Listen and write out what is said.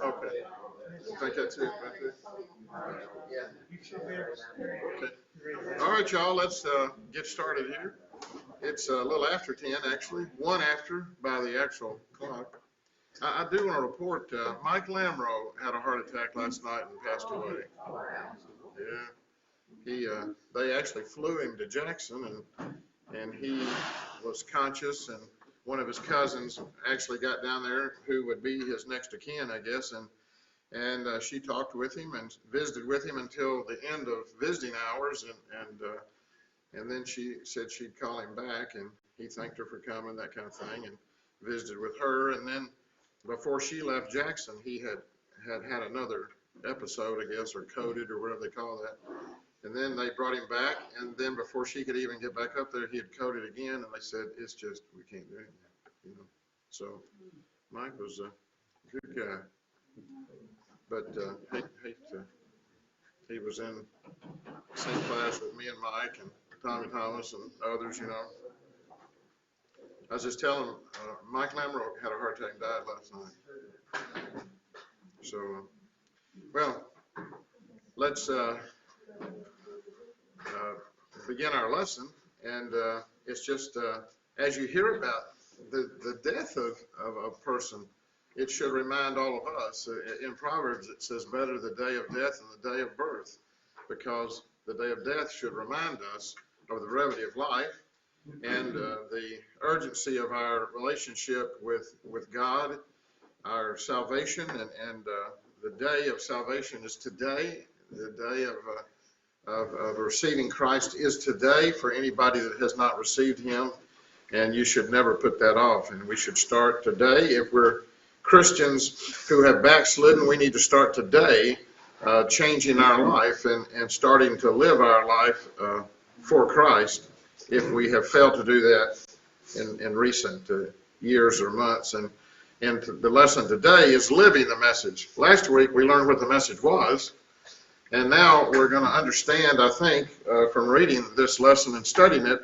Okay. I think that's it right there. Okay. All right, y'all, let's get started here. It's a little after 10, actually, 1 after by the actual clock. I do want to report Mike Lamro had a heart attack last night and passed away. Yeah. They actually flew him to Jackson, and he was conscious, and one of his cousins actually got down there who would be his next of kin, I guess, and she talked with him and visited with him until the end of visiting hours, and then she said she'd call him back, and he thanked her for coming, that kind of thing, and visited with her. And then before she left Jackson, he had another episode, I guess, or coded or whatever they call that. And then they brought him back, and then before she could even get back up there, he had coded again, and they said, it's just, we can't do it, So Mike was a good guy, but he was in the same class with me and Mike and Tommy Thomas and others, I was just telling him, Mike Lamro had a heart attack and died last night. So, well, let's begin our lesson, and it's just as you hear about the death of a person, it should remind all of us. In Proverbs it says, better the day of death than the day of birth, because the day of death should remind us of the brevity of life and the urgency of our relationship with God, our salvation, and the day of salvation is today. The day of receiving Christ is today for anybody that has not received him, and you should never put that off, and we should start today. If we're Christians who have backslidden, we need to start today changing our life and starting to live our life for Christ if we have failed to do that in recent years or months. And the lesson today is living the message. Last week we learned what the message was, and now we're going to understand, I think, from reading this lesson and studying it,